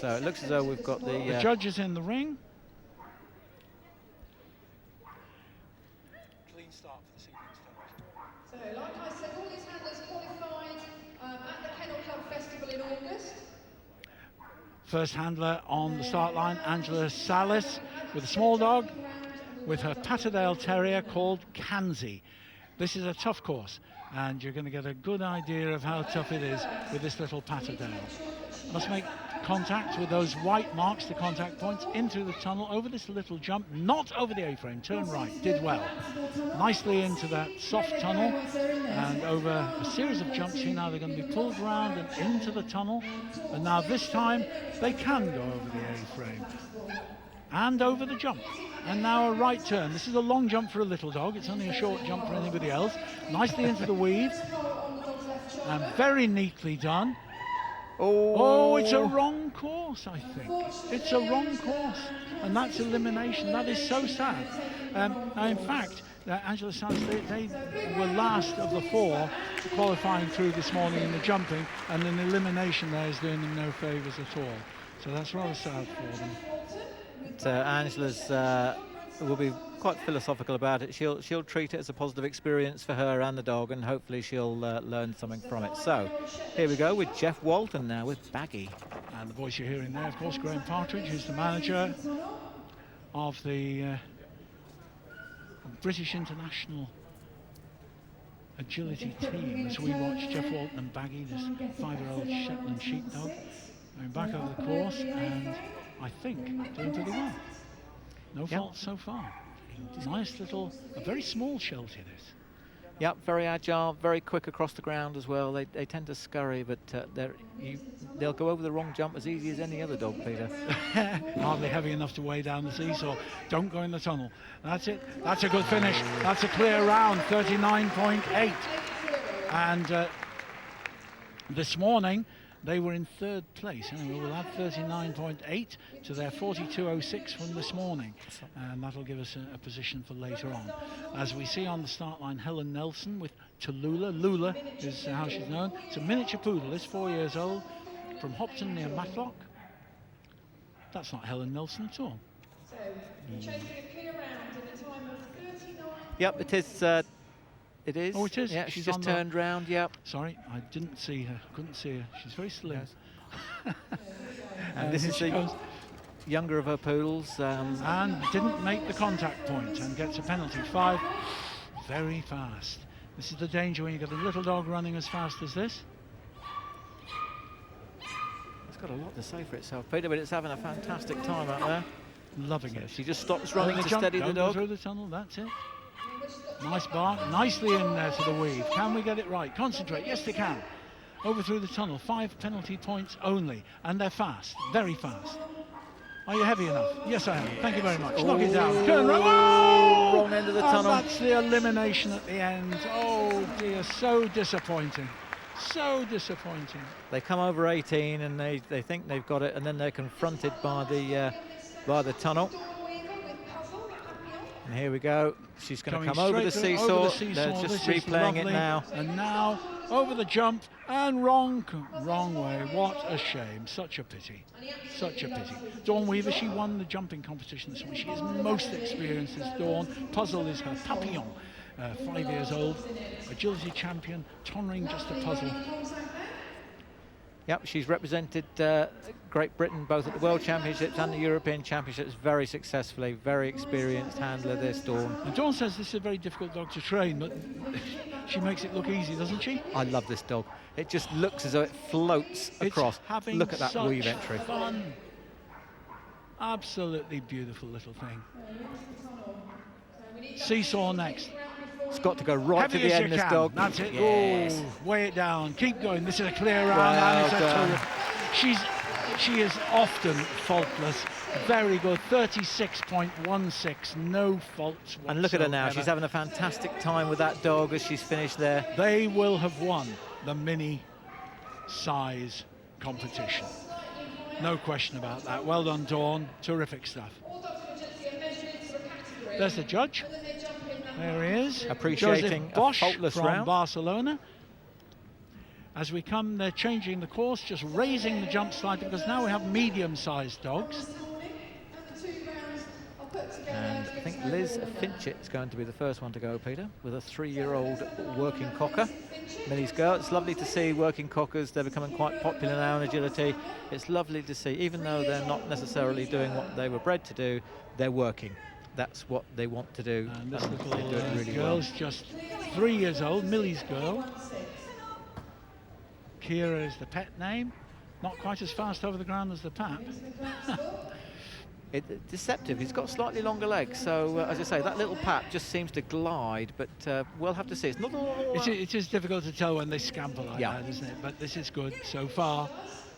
So it looks as though we've got the judges in the ring. Clean start for this evening's start. So, like I said, all these handlers qualified at the Kennel Club Festival in August. First handler on the start line, Angela Salis, with a small dog, with her Patterdale Terrier called Kanzi. This is a tough course, and you're going to get a good idea of how tough it is with this little Patterdale. Must make contact with those white marks, the contact points, into the tunnel, over this little jump, not over the A-frame, turn right, did well. Nicely into that soft tunnel, and over a series of jumps here now, they're going to be pulled round and into the tunnel, and now this time they can go over the A-frame. And over the jump, and now a right turn. This is a long jump for a little dog, it's only a short jump for anybody else. Nicely into the weave, and very neatly done. Oh, it's a wrong course, I think. It's a wrong course, and that's elimination. That is so sad. In fact, Angela Sands, they were last of the 4 qualifying through this morning in the jumping, and an elimination there is doing them no favours at all. So that's rather sad for them. Angela's will be quite philosophical about it. She'll treat it as a positive experience for her and the dog, and hopefully she'll learn something from it. So here we go with Jeff Walton now with Baggy. And the voice you're hearing there, of course, Graham Partridge, who's the manager of the British International Agility team, as we watch Jeff Walton and Baggy, this 5-year-old Shetland sheepdog, going back over the course, and I think doing pretty well. No faults so far. Nice little, a very small sheltie this. Yep, very agile, very quick across the ground as well. They tend to scurry, but they'll go over the wrong jump as easy as any other dog, Peter. Hardly heavy enough to weigh down the seesaw. Don't go in the tunnel. That's it. That's a good finish. That's a clear round, 39.8. And this morning, they were in 3rd place, and we'll add 39.8 to their 42.06 from this morning, and that'll give us a position for later on. As we see on the start line, Helen Nelson with Tallulah. Lula is how she's known. It's a miniature poodle, it's 4 years old, from Hopton near Matlock. That's not Helen Nelson at all. So, chasing a clear round in a time of 39. Yep, it is. It is. Oh, it is. Yeah, she's just turned round. Yep. Sorry, I didn't see her. Couldn't see her. She's very slim. Yes. And this is the younger of her poodles. And didn't make the contact point and gets a penalty. 5. Very fast. This is the danger when you get a little dog running as fast as this. It's got a lot to say for itself, Peter, but it's having a fantastic time out there. Loving it. She just stops running to jump, steady the dog. Through the tunnel. That's it. Nice bark, nicely in there to the weave. Can we get it right? Concentrate. Yes, they can. Over through the tunnel. 5 penalty points only, and they're fast, very fast. Are you heavy enough? Yes, I am. Thank you very much. Knock it down. Turn right. Oh! Wrong end of the tunnel. That's the elimination at the end. Oh dear, so disappointing. So disappointing. They come over 18 and they think they've got it, and then they're confronted by the tunnel. And here we go. She's going to come over the seesaw. They're just replaying it now. And now over the jump and wrong way. What a shame. Such a pity. Such a pity. Dawn Weaver, she won the jumping competition this morning. She is most experienced as Dawn. Puzzle is her papillon. 5 years old. Agility champion. Tonring just a puzzle. Yep, she's represented Great Britain both at the World Championships and the European Championships very successfully. Very experienced handler, this Dawn. And Dawn says this is a very difficult dog to train, but she makes it look easy, doesn't she? I love this dog. It just looks as though it floats across. Look at that weave entry. Fun. Absolutely beautiful little thing. Seesaw next. It's got to go right to the end, this dog. That's it. Yes. Oh, weigh it down. Keep going. This is a clear round. And she is often faultless. Very good. 36.16. No faults whatsoever. And look at her now. She's having a fantastic time with that dog as she's finished there. They will have won the mini size competition. No question about that. Well done, Dawn. Terrific stuff. There's the judge. There he is. Appreciating Joseph Bosch a faultless from round. Barcelona. As we come, they're changing the course, just raising the jump slightly, because now we have medium-sized dogs. And I think Liz Finchett is going to be the first one to go, Peter, with a 3-year-old working cocker. Millie's girl. It's lovely to see working cockers. They're becoming quite popular now in agility. It's lovely to see, even though they're not necessarily doing what they were bred to do, they're working. That's what they want to do. And this and little they do it really girl's well. just 3 years old, Millie's girl. Kira is the pet name. Not quite as fast over the ground as the Pap. Deceptive. He's got slightly longer legs, so as I say, that little Pap just seems to glide, but we'll have to see. It's not all. It is difficult to tell when they scamper like Yeah. that, isn't it? But this is good so far.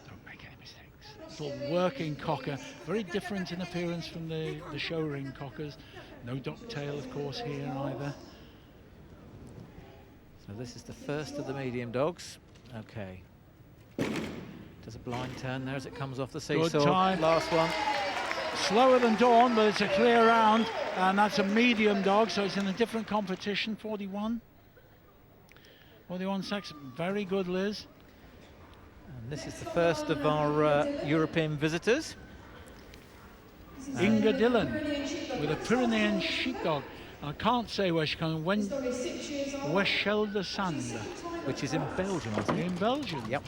Don't make any mistakes. Little working cocker, very different in appearance from the show ring cockers. No docktail, of course, here either. So this is the first of the medium dogs. Okay. Does a blind turn there as it comes off the seesaw. Good time. Last one. Slower than Dawn, but it's a clear round, and that's a medium dog, so it's in a different competition. 41 seconds. Very good, Liz. And this is the first of our European visitors. Inga Dillon with a Pyrenean sheepdog. I can't say where she comes. Weshelde Sand. Which is in Belgium, I think. In Belgium. Yep.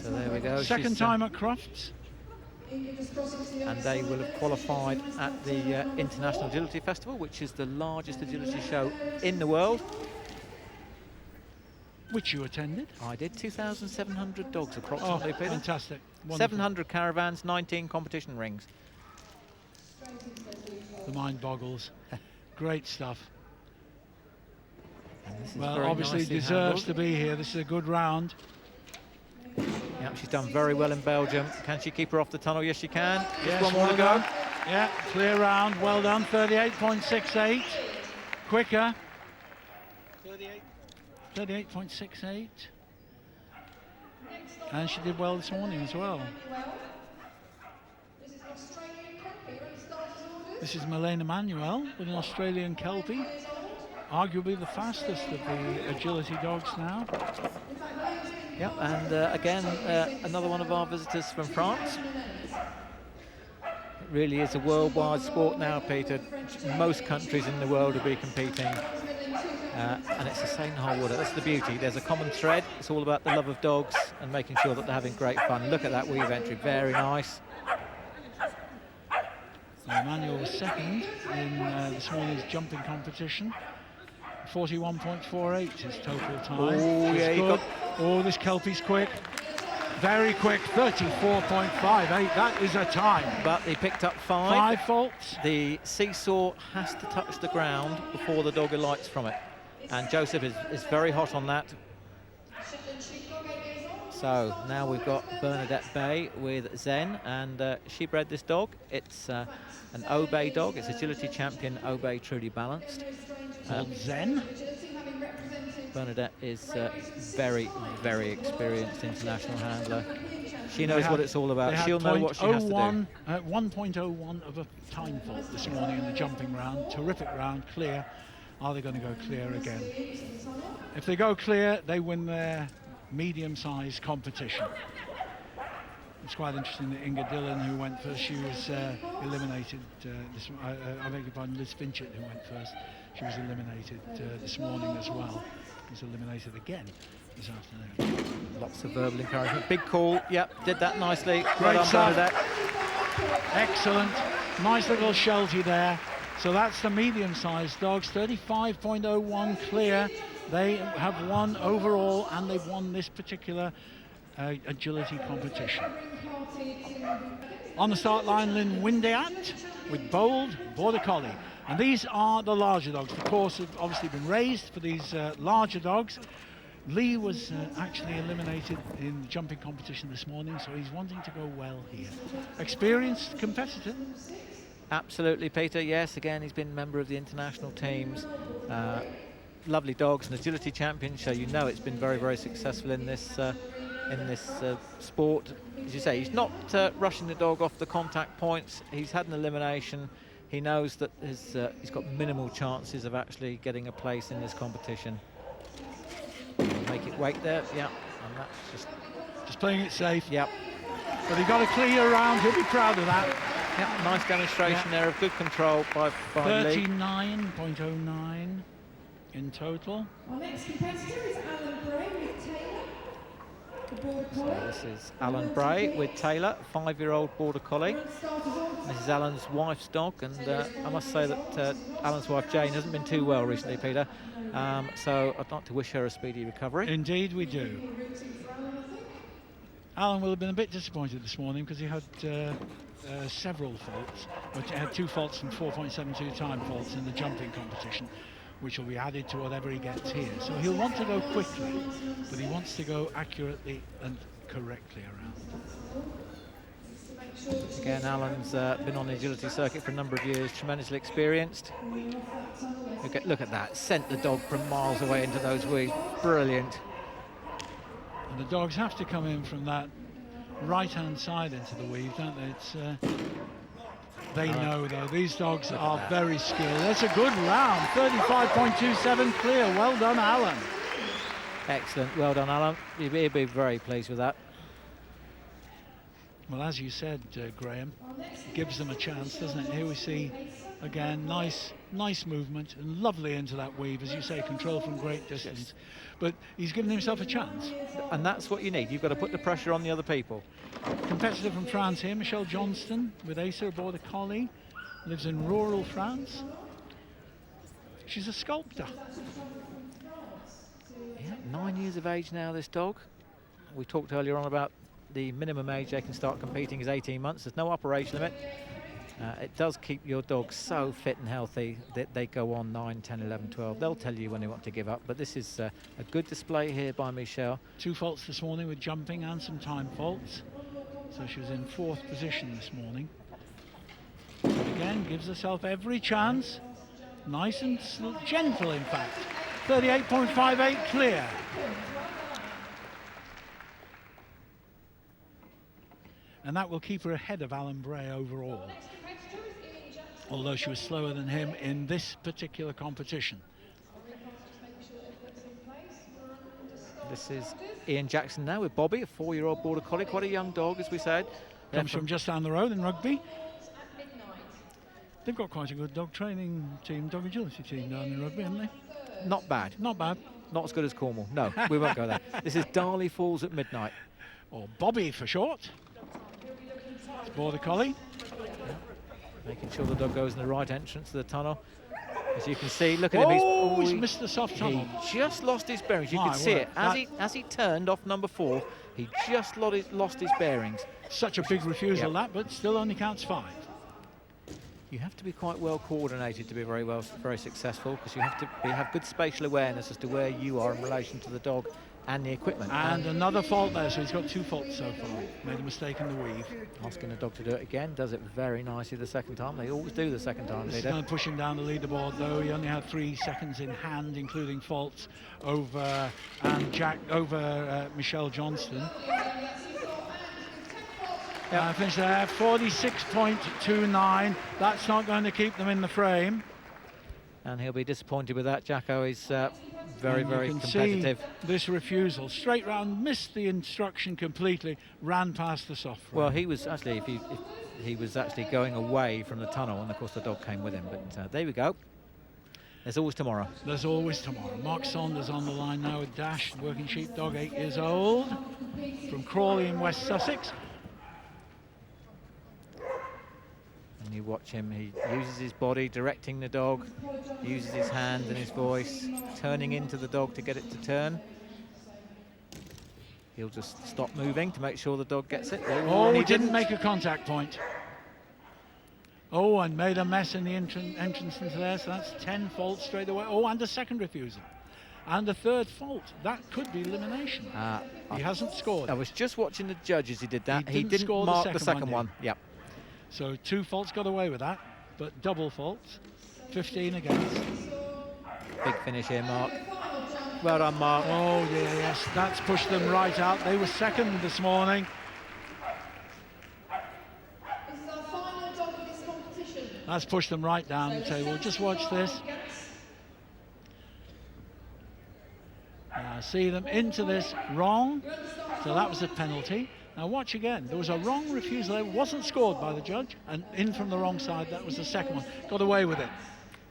So there we go. Second time at Crufts. And they will have qualified at the International Agility Festival, which is the largest agility show in the world. Which you attended. I did. 2,700 dogs approximately, Peter. Fantastic. Wonderful. 700 caravans, 19 competition rings. The mind boggles. Great stuff. And this is Well, very obviously nicely deserves handled. to be here. This is a good round. Yep, she's done very well in Belgium. Can she keep her off the tunnel? Yes, she can. Just Yes, one more well to go. done. Yeah, clear round. Well done. 38.68. Quicker. 38.68. And she did well this morning as well. This is Milena Manuel with an Australian Kelpie. Arguably the fastest of the agility dogs now. Yep, and again, another one of our visitors from France. It really is a worldwide sport now, Peter. Most countries in the world will be competing. And it's the same the whole water. That's the beauty. There's a common thread. It's all about the love of dogs and making sure that they're having great fun. Look at that weave entry. Very nice. Emmanuel was second in this morning's jumping competition. 41.48 his total time. Oh, yeah, he good. Oh, this Kelpie's quick. Very quick, 34.58. That is a time. But he picked up 5. 5 faults. The seesaw has to touch the ground before the dog alights from it. And Joseph is very hot on that. So now we've got Bernadette Bay with Zen, and she bred this dog. It's an Obey dog. It's agility champion Obey Truly Balanced. Zen. Bernadette is very, very experienced international handler. She knows what it's all about. She'll know what she has to do. 1.01 of a time fault this morning in the jumping round. Terrific round, clear. Are they going to go clear again? If they go clear, they win their medium-sized competition. It's quite interesting that Inga Dillon, who went first, she was eliminated. I beg your pardon, Liz Finchett, who went first. She was eliminated this morning as well. Was eliminated again this afternoon. Lots of verbal encouragement. Big call. Yep, did that nicely. Great Well done, stuff. Bernadette. Excellent. Nice little sheltie there. So that's the medium-sized dogs, 35.01 clear. They have won overall, and they've won this particular agility competition. On the start line, Lynn Windeat with Bold Border Collie. And these are the larger dogs. The course has obviously been raised for these larger dogs. Lee was actually eliminated in the jumping competition this morning, so he's wanting to go well here. Experienced competitor. Absolutely, Peter. Yes, again, he's been a member of the international teams. Lovely dogs, an agility champion, so you know it's been very, very successful in this sport. As you say, he's not rushing the dog off the contact points. He's had an elimination. He knows that he's got minimal chances of actually getting a place in this competition. make it wait there. Yeah, and that's Just playing it safe. Yep. But he got a clear round. He'll be proud of that. Yeah, nice demonstration there of good control by Lee. 39.09 in total. Our next competitor is Alan Bray with Taylor, the Border So Collie. this is Alan Bray with Taylor, 5-year-old Border Collie. This is Alan's wife's dog, and I must say that Alan's wife Jane hasn't been too well recently, Peter. So I'd like to wish her a speedy recovery. Indeed we do. Alan will have been a bit disappointed this morning because he had several faults, but he had 2 faults and 4.72 time faults in the jumping competition, which will be added to whatever he gets here. So he'll want to go quickly, but he wants to go accurately and correctly around. Again, Alan's been on the agility circuit for a number of years, tremendously experienced. Look at that, sent the dog from miles away into those weeds. Brilliant. And the dogs have to come in from that right-hand side into the weave, don't they? It's, they know, though. These dogs are very skilled. That's a good round. 35.27 clear. Well done, Alan. Excellent. Well done, Alan. He'll be very pleased with that. Well, as you said, Graham, gives them a chance, doesn't it? Here we see, again, nice movement and lovely into that weave, as you say, control from great distance. Yes. But he's given himself a chance. And that's what you need. You've got to put the pressure on the other people. Competitor from France here, Michelle Johnston, with Acer, a Border Collie, lives in rural France. She's a sculptor. Yeah, 9 years of age now, this dog. We talked earlier on about the minimum age they can start competing is 18 months. There's no operation limit. It does keep your dog so fit and healthy that they go on 9, 10, 11, 12. They'll tell you when they want to give up, but this is a good display here by Michelle. 2 faults this morning with jumping and some time faults. So she was in 4th position this morning. But again, gives herself every chance. Nice and gentle, in fact. 38.58 clear. And that will keep her ahead of Alan Bray overall, although she was slower than him in this particular competition. This is Ian Jackson now with Bobby, a 4-year-old Border Collie, quite a young dog, as we said. Comes from just down the road in Rugby. They've got quite a good dog training team, dog agility team down in Rugby, haven't they? Not bad. Not bad. Not as good as Cornwall. No, we won't go there. This is Darley Falls at Midnight. Or Bobby for short. It's Border Collie. Making sure the dog goes in the right entrance to the tunnel. As you can see, look at him. He's missed the soft tunnel. He just lost his bearings. You My can see word. it. As he turned off number 4, he just lost his bearings. Such a big refusal, that, but still only counts 5. You have to be quite well coordinated to be very successful, because you have good spatial awareness as to where you are in relation to the dog and the equipment. And another fault there, so he's got 2 faults so far. Made a mistake in the weave. Asking the dog to do it again, does it very nicely the second time. They always do the second time. This is going to push him down the leaderboard, though. He only had 3 seconds in hand, including faults over Michelle Johnston. Yeah. Finished there, 46.29. That's not going to keep them in the frame. And he'll be disappointed with that. Jacko is very competitive. competitive. See this refusal, straight round, missed the instruction completely, ran past the soft frame. Well, he was actually, if he was actually going away from the tunnel, and of course the dog came with him. But there we go. There's always tomorrow. There's always tomorrow. Mark Saunders on the line now with Dash, working sheepdog, 8 years old, from Crawley in West Sussex. And you watch him, he uses his body, directing the dog, uses his hand and his voice, turning into the dog to get it to turn. He'll just stop moving to make sure the dog gets it. Oh, he didn't make a contact point. Oh, and made a mess in the entrance into there, so that's 10 faults straight away. Oh, and a second refusal. And a 3rd fault. That could be elimination. He hasn't scored. I was just watching the judge as he did that. He didn't score mark the second one. Yep. So 2 faults got away with that, but double faults, 15 against. Big finish here, Mark. Well done, Mark. Oh, yeah, yes, that's pushed them right out. They were second this morning. This is our final dog of this competition. That's pushed them right down the table. Just watch this. I see them into this wrong, so that was a penalty. Now watch again, there was a wrong refusal, it wasn't scored by the judge, and in from the wrong side, that was the second one. Got away with it.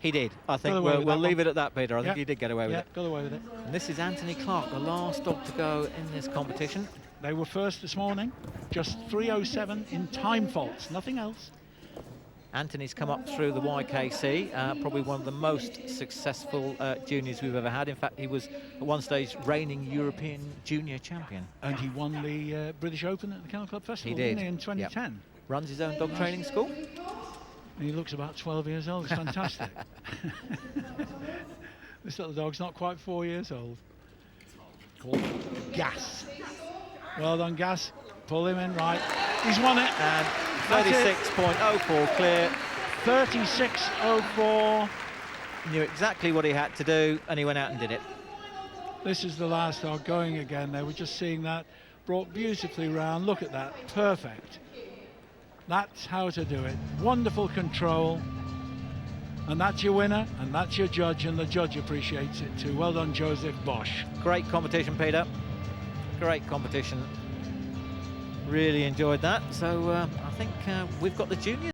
He did. I think away with we'll that leave one. it at that, Peter. I think Yep. he did get away with Yeah, it. got away with it. And this is Anthony Clark, the last dog to go in this competition. They were first this morning, just 3:07 in time faults, nothing else. Anthony's come up through the YKC, probably one of the most successful juniors we've ever had. In fact, he was at one stage reigning European junior champion. And he won the British Open at the Kennel Club Festival, He did. didn't he, in 2010. Runs his own dog training school. And he looks about 12 years old, it's fantastic. This little dog's not quite 4 years old. Called Gas. Well done, Gas. Pull him in, right. He's won it. And That's it. 36.04 clear. 36.04. Knew exactly what he had to do, and he went out and did it. This is the last dog going again. They were just seeing that. Brought beautifully round. Look at that. Perfect. That's how to do it. Wonderful control. And that's your winner, and that's your judge, and the judge appreciates it too. Well done, Joseph Bosch. Great competition, Peter. Great competition. Really enjoyed that. So I think we've got the juniors.